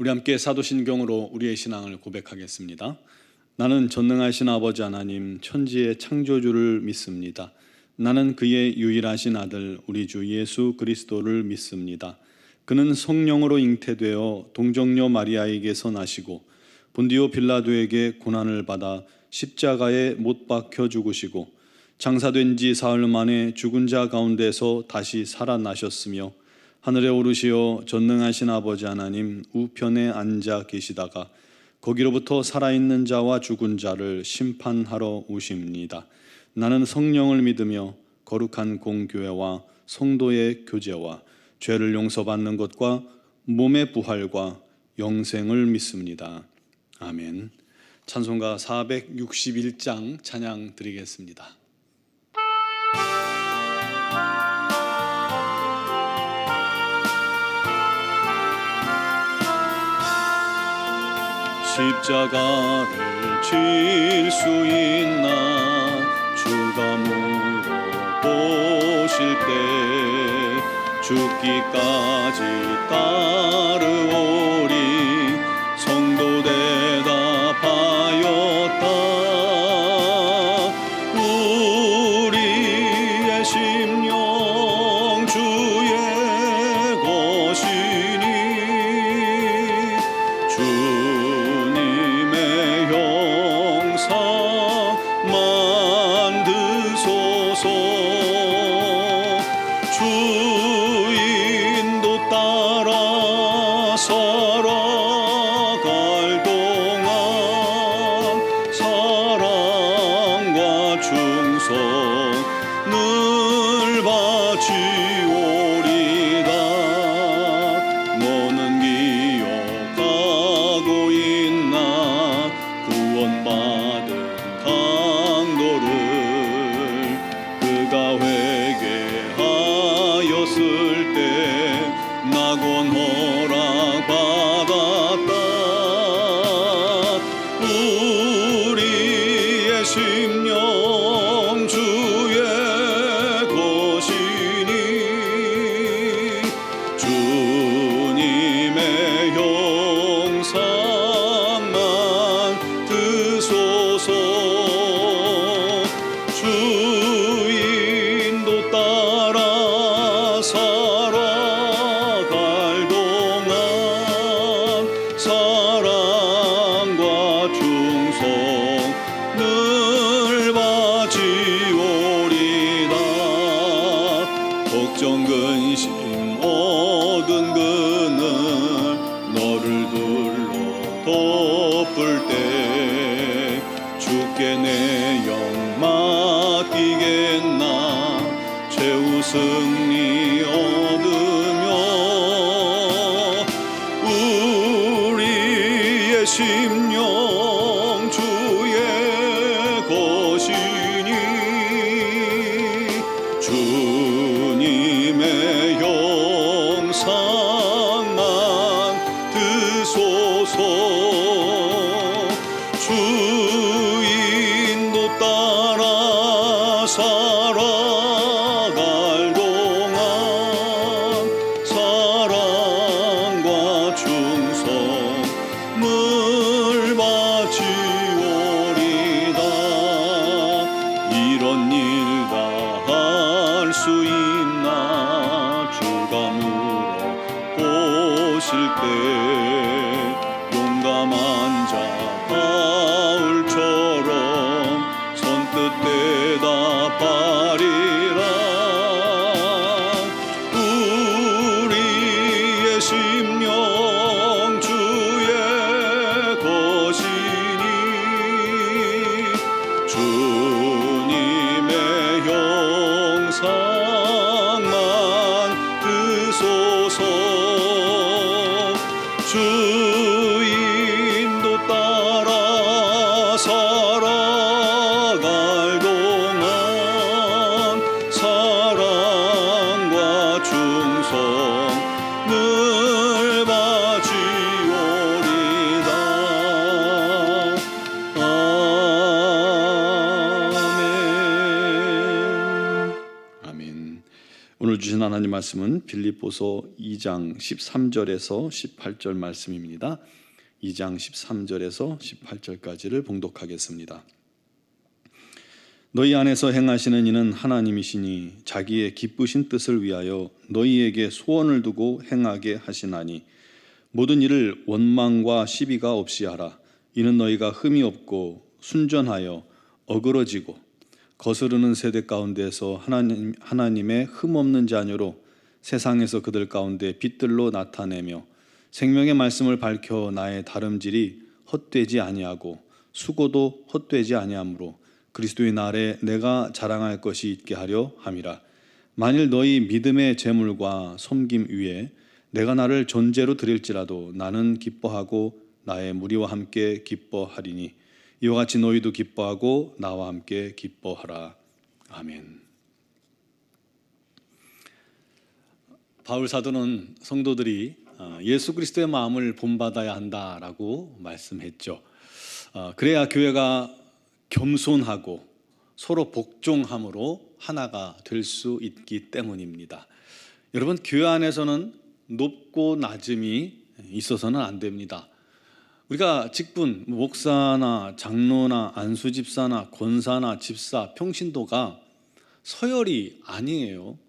우리 함께 사도신경으로 우리의 신앙을 고백하겠습니다. 나는 전능하신 아버지 하나님 천지의 창조주를 믿습니다. 나는 그의 유일하신 아들 우리 주 예수 그리스도를 믿습니다. 그는 성령으로 잉태되어 동정녀 마리아에게서 나시고 본디오 빌라도에게 고난을 받아 십자가에 못 박혀 죽으시고 장사된 지 사흘 만에 죽은 자 가운데서 다시 살아나셨으며 하늘에 오르시어 전능하신 아버지 하나님 우편에 앉아 계시다가 거기로부터 살아있는 자와 죽은 자를 심판하러 오십니다. 나는 성령을 믿으며 거룩한 공교회와 성도의 교제와 죄를 용서받는 것과 몸의 부활과 영생을 믿습니다. 아멘. 찬송가 461장 찬양 드리겠습니다. 십자가를 질 수 있나 주가 물어보실 때 죽기까지 따르오리 성도 대답하였다. 우리의 심령 주의 것이니 주님의 형상 만드소서. 주인도 따라 살아갈 동안 사랑과 충성을 바치오리다. 너는 기억하고 있나 구원받은 강도를 그가 회개하였을 때 낙원 허락받았다. 우리의 심령 주의 것이니 주님의 형상만 드소서. 주인도 따라 살아갈 동안 사랑과 충성을 바치오리다. 걱정 근심 얻은 그늘 너를 둘러 덮을 때 주께 내 영 맡기겠나 최후 승리 얻으며 우리의 심령 주의 것이니 주님의 형상만 드소서. 주인도 따라 살아갈 동안 사랑과 충성을 바치오리다. 이런 일 다 할 수 있나 주가 물어보실 때 용감한 자 바울처럼 선뜻 대답하리라. 우리의 심령 주의 것이니 주님의 형상만 드소서. 주인도 따라 살아갈 동안 사랑과 충성을 바치오리다. 아멘. 아멘. 오늘 주신 주신 하나님 말씀은 빌립보서 2장 13절에서 18절 말씀입니다. 2장 13절에서 18절까지를 봉독하겠습니다. 너희 안에서 행하시는 이는 하나님이시니 자기의 기쁘신 뜻을 위하여 너희에게 소원을 두고 행하게 하시나니 모든 일을 원망과 시비가 없이 하라. 이는 너희가 흠이 없고 순전하여 어그러지고 거스르는 세대 가운데서 하나님의 흠없는 자녀로 세상에서 그들 가운데 빛들로 나타내며 생명의 말씀을 밝혀 나의 다름질이 헛되지 아니하고 수고도 헛되지 아니하므로 그리스도의 날에 내가 자랑할 것이 있게 하려 함이라. 만일 너희 믿음의 재물과 섬김 위에 내가 나를 존재로 드릴지라도 나는 기뻐하고 나의 무리와 함께 기뻐하리니 이와 같이 너희도 기뻐하고 나와 함께 기뻐하라. 아멘. 바울 사도는 성도들이 예수 그리스도의 마음을 본받아야 한다라고 말씀했죠. 그래야 교회가 겸손하고 서로 복종함으로 하나가 될 수 있기 때문입니다. 여러분, 교회 안에서는 높고 낮음이 있어서는 안 됩니다. 우리가 직분, 목사나 장로나 안수집사나 권사나 집사, 평신도가 서열이 아니에요.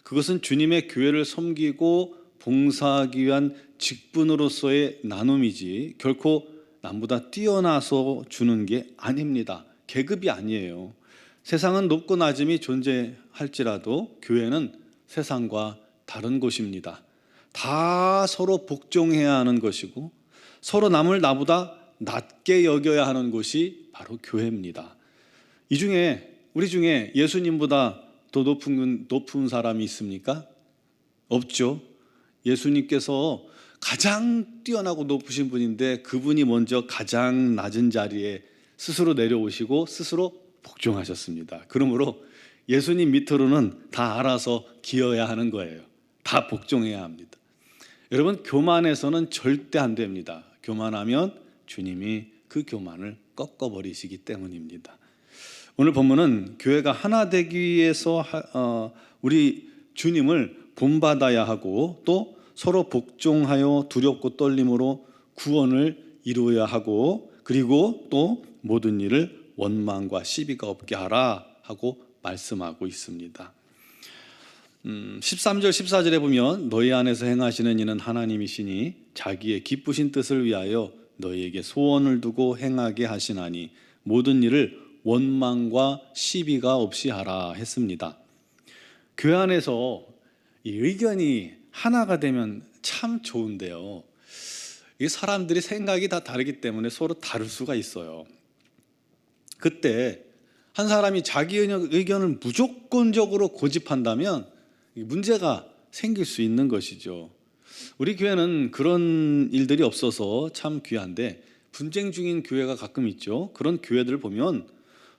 그것은 주님의 교회를 섬기고 봉사하기 위한 직분으로서의 나눔이지 결코 남보다 뛰어나서 주는 게 아닙니다. 계급이 아니에요. 세상은 높고 낮음이 존재할지라도 교회는 세상과 다른 곳입니다. 다 서로 복종해야 하는 것이고 서로 남을 나보다 낮게 여겨야 하는 곳이 바로 교회입니다. 우리 중에 예수님보다 더 높은 사람이 있습니까? 없죠. 예수님께서 가장 뛰어나고 높으신 분인데 그분이 먼저 가장 낮은 자리에 스스로 내려오시고 스스로 복종하셨습니다. 그러므로 예수님 밑으로는 다 알아서 기어야 하는 거예요. 다 복종해야 합니다. 여러분, 교만해서는 절대 안 됩니다. 교만하면 주님이 그 교만을 꺾어버리시기 때문입니다. 오늘 본문은 교회가 하나 되기 위해서 우리 주님을 본받아야 하고 또 서로 복종하여 두렵고 떨림으로 구원을 이루어야 하고 그리고 또 모든 일을 원망과 시비가 없게 하라 하고 말씀하고 있습니다. 13절 14절에 보면 너희 안에서 행하시는 이는 하나님이시니 자기의 기쁘신 뜻을 위하여 너희에게 소원을 두고 행하게 하시나니 모든 일을 원망과 시비가 없이 하라 했습니다. 교회 안에서 이 의견이 하나가 되면 참 좋은데요. 이 사람들이 생각이 다 다르기 때문에 서로 다를 수가 있어요. 그때 한 사람이 자기 의견을 무조건적으로 고집한다면 문제가 생길 수 있는 것이죠. 우리 교회는 그런 일들이 없어서 참 귀한데 분쟁 중인 교회가 가끔 있죠. 그런 교회들을 보면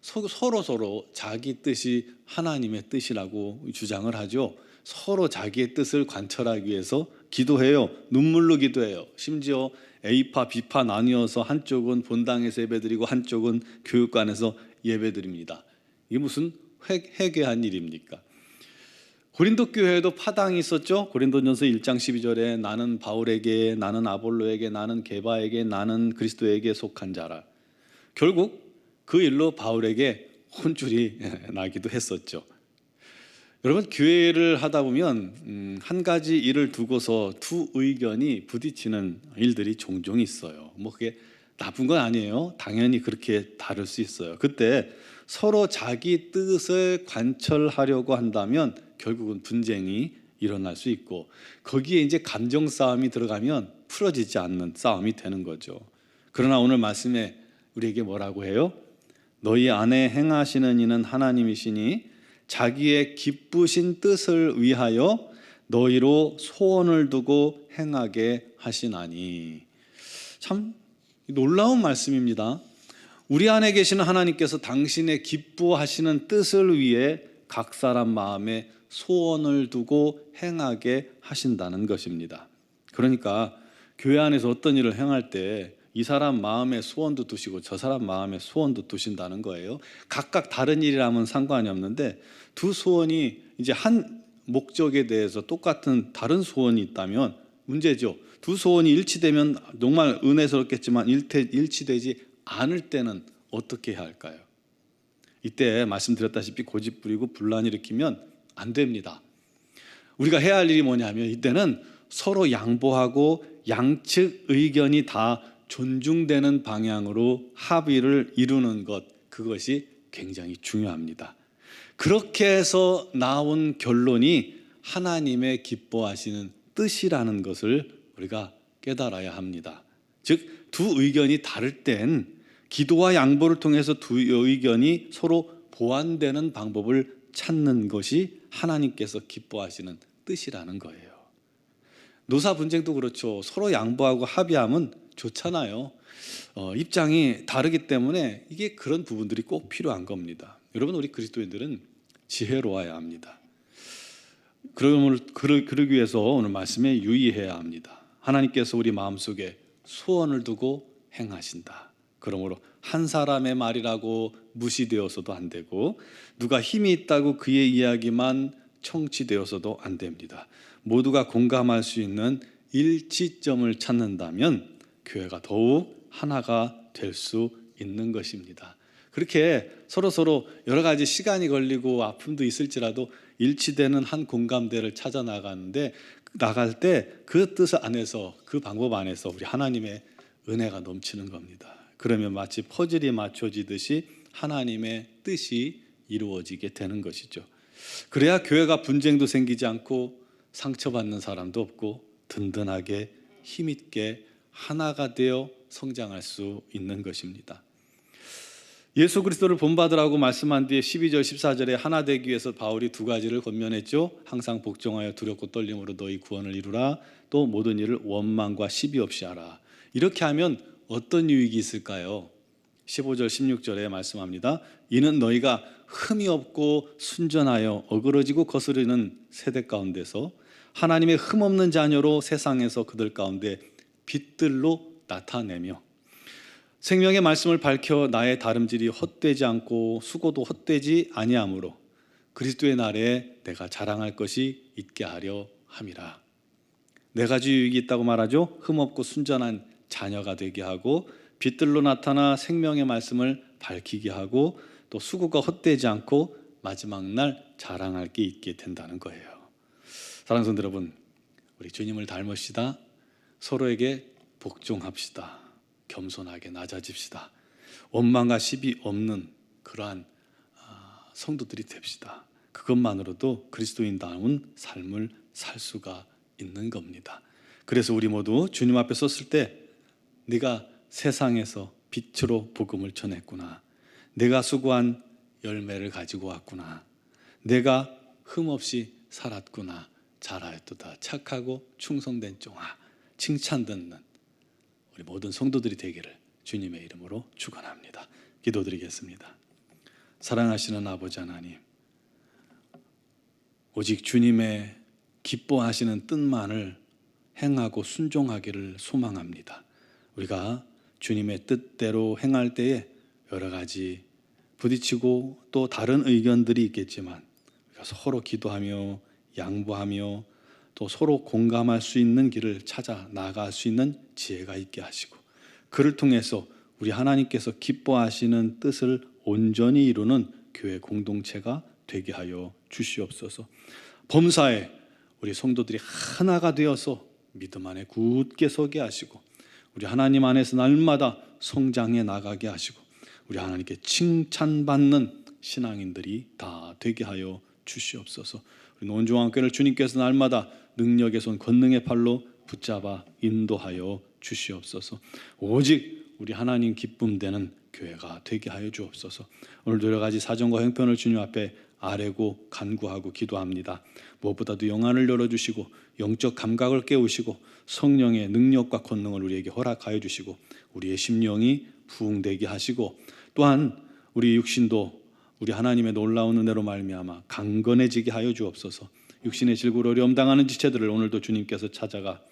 서로 자기 뜻이 하나님의 뜻이라고 주장을 하죠. 서로 자기의 뜻을 관철하기 위해서 기도해요. 눈물로 기도해요. 심지어 A파, B파 나뉘어서 한쪽은 본당에서 예배드리고 한쪽은 교육관에서 예배드립니다. 이게 무슨 회개한 일입니까? 고린도 교회에도 파당이 있었죠. 고린도전서 1장 12절에 나는 바울에게, 나는 아볼로에게, 나는 게바에게, 나는 그리스도에게 속한 자라. 결국 그 일로 바울에게 혼쭐이 나기도 했었죠. 여러분, 교회를 하다 보면 한 가지 일을 두고서 두 의견이 부딪히는 일들이 종종 있어요. 그게 나쁜 건 아니에요. 당연히 그렇게 다를 수 있어요. 그때 서로 자기 뜻을 관철하려고 한다면 결국은 분쟁이 일어날 수 있고 거기에 이제 감정 싸움이 들어가면 풀어지지 않는 싸움이 되는 거죠. 그러나 오늘 말씀에 우리에게 뭐라고 해요? 너희 안에 행하시는 이는 하나님이시니 자기의 기쁘신 뜻을 위하여 너희로 소원을 두고 행하게 하시나니. 참 놀라운 말씀입니다. 우리 안에 계시는 하나님께서 당신의 기뻐하시는 뜻을 위해 각 사람 마음에 소원을 두고 행하게 하신다는 것입니다. 그러니까 교회 안에서 어떤 일을 행할 때 이 사람 마음에 소원도 두시고 저 사람 마음에 소원도 두신다는 거예요. 각각 다른 일이라면 상관이 없는데 두 소원이 이제 한 목적에 대해서 똑같은 다른 소원이 있다면 문제죠. 두 소원이 일치되면 정말 은혜스럽겠지만 일치되지 않을 때는 어떻게 해야 할까요? 이때 말씀드렸다시피 고집 부리고 분란 일으키면 안 됩니다. 우리가 해야 할 일이 뭐냐면 이때는 서로 양보하고 양측 의견이 다 존중되는 방향으로 합의를 이루는 것, 그것이 굉장히 중요합니다. 그렇게 해서 나온 결론이 하나님의 기뻐하시는 뜻이라는 것을 우리가 깨달아야 합니다. 즉, 두 의견이 다를 땐 기도와 양보를 통해서 두 의견이 서로 보완되는 방법을 찾는 것이 하나님께서 기뻐하시는 뜻이라는 거예요. 노사 분쟁도 그렇죠. 서로 양보하고 합의하면 좋잖아요. 입장이 다르기 때문에 이게 그런 부분들이 꼭 필요한 겁니다. 여러분, 우리 그리스도인들은 지혜로워야 합니다. 그러기 위해서 오늘 말씀에 유의해야 합니다. 하나님께서 우리 마음속에 소원을 두고 행하신다. 그러므로 한 사람의 말이라고 무시되어서도 안 되고, 누가 힘이 있다고 그의 이야기만 청취되어서도 안 됩니다. 모두가 공감할 수 있는 일치점을 찾는다면 교회가 더욱 하나가 될 수 있는 것입니다. 그렇게 서로 여러 가지 시간이 걸리고 아픔도 있을지라도 일치되는 한 공감대를 찾아 나갈 때 그 뜻 안에서, 그 방법 안에서 우리 하나님의 은혜가 넘치는 겁니다. 그러면 마치 퍼즐이 맞춰지듯이 하나님의 뜻이 이루어지게 되는 것이죠. 그래야 교회가 분쟁도 생기지 않고 상처받는 사람도 없고 든든하게 힘있게 하나가 되어 성장할 수 있는 것입니다. 예수 그리스도를 본받으라고 말씀한 뒤에 12절 14절에 하나 되기 위해서 바울이 두 가지를 권면했죠. 항상 복종하여 두렵고 떨림으로 너희 구원을 이루라. 또 모든 일을 원망과 시비 없이 하라. 이렇게 하면 어떤 유익이 있을까요? 15절 16절에 말씀합니다. 이는 너희가 흠이 없고 순전하여 어그러지고 거스르는 세대 가운데서 하나님의 흠없는 자녀로 세상에서 그들 가운데 빛들로 나타내며 생명의 말씀을 밝혀 나의 다름질이 헛되지 않고 수고도 헛되지 아니하므로 그리스도의 날에 내가 자랑할 것이 있게 하려 함이라. 네 가지 유익이 있다고 말하죠. 흠없고 순전한 자녀가 되게 하고, 빛들로 나타나 생명의 말씀을 밝히게 하고, 또 수고가 헛되지 않고 마지막 날 자랑할 게 있게 된다는 거예요. 사랑하는 성도 여러분, 우리 주님을 닮으시다. 서로에게 복종합시다. 겸손하게 낮아집시다. 원망과 시비 없는 그러한 성도들이 됩시다. 그것만으로도 그리스도인다운 삶을 살 수가 있는 겁니다. 그래서 우리 모두 주님 앞에 섰을 때 네가 세상에서 빛으로 복음을 전했구나. 내가 수고한 열매를 가지고 왔구나. 내가 흠없이 살았구나. 잘하였도다. 착하고 충성된 종아. 칭찬 듣는 우리 모든 성도들이 되기를 주님의 이름으로 축원합니다. 기도드리겠습니다. 사랑하시는 아버지 하나님, 오직 주님의 기뻐하시는 뜻만을 행하고 순종하기를 소망합니다. 우리가 주님의 뜻대로 행할 때에 여러 가지 부딪히고 또 다른 의견들이 있겠지만 우리가 서로 기도하며 양보하며 또 서로 공감할 수 있는 길을 찾아 나갈 수 있는 지혜가 있게 하시고, 그를 통해서 우리 하나님께서 기뻐하시는 뜻을 온전히 이루는 교회 공동체가 되게 하여 주시옵소서. 범사에 우리 성도들이 하나가 되어서 믿음 안에 굳게 서게 하시고, 우리 하나님 안에서 날마다 성장해 나가게 하시고, 우리 하나님께 칭찬받는 신앙인들이 다 되게 하여 주시옵소서. 우리 온종한교회를 주님께서 날마다 능력의 손 권능의 팔로 붙잡아 인도하여 주시옵소서. 오직 우리 하나님 기쁨 되는 교회가 되게 하여 주옵소서. 오늘도 여러 가지 사정과 형편을 주님 앞에 아뢰고 간구하고 기도합니다. 무엇보다도 영안을 열어주시고 영적 감각을 깨우시고 성령의 능력과 권능을 우리에게 허락하여 주시고 우리의 심령이 부흥되게 하시고, 또한 우리 육신도 우리 하나님의 놀라운 은혜로 말미암아 강건해지게 하여 주옵소서. 육신의 질고로 어려움 당하는 지체들을 오늘도 주님께서 찾아가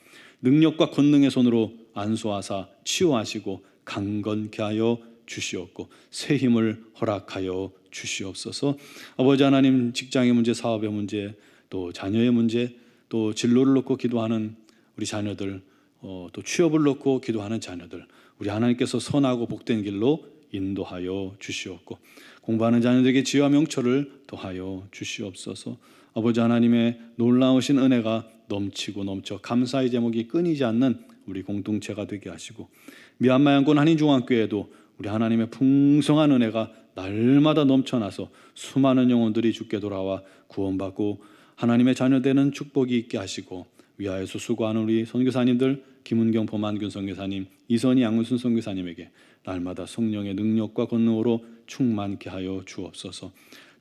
능력과 권능의 손으로 안수하사 치유하시고 강건케 하여 주시옵고 새 힘을 허락하여 주시옵소서. 아버지 하나님, 직장의 문제, 사업의 문제, 또 자녀의 문제, 또 진로를 놓고 기도하는 우리 자녀들, 또 취업을 놓고 기도하는 자녀들, 우리 하나님께서 선하고 복된 길로 인도하여 주시옵고, 공부하는 자녀들에게 지혜와 명철을 더하여 주시옵소서. 아버지 하나님의 놀라우신 은혜가 넘치고 넘쳐 감사의 제목이 끊이지 않는 우리 공동체가 되게 하시고, 미얀마 양곤 한인중앙교회도 우리 하나님의 풍성한 은혜가 날마다 넘쳐나서 수많은 영혼들이 주께 돌아와 구원받고 하나님의 자녀되는 축복이 있게 하시고, 위하여서 수고하는 우리 선교사님들, 김은경 범한균 선교사님, 이선희 양은순 선교사님에게 날마다 성령의 능력과 권능으로 충만케 하여 주옵소서.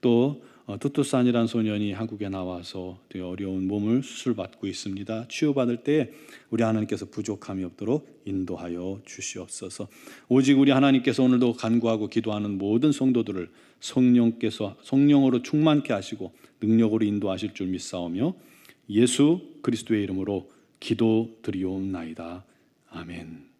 또 뚜뚜산이라는 소년이 한국에 나와서 되게 어려운 몸을 수술받고 있습니다. 치유받을 때 우리 하나님께서 부족함이 없도록 인도하여 주시옵소서. 오직 우리 하나님께서 오늘도 간구하고 기도하는 모든 성도들을 성령으로 충만케 하시고 능력으로 인도하실 줄 믿사오며 예수 그리스도의 이름으로 기도드리옵나이다. 아멘.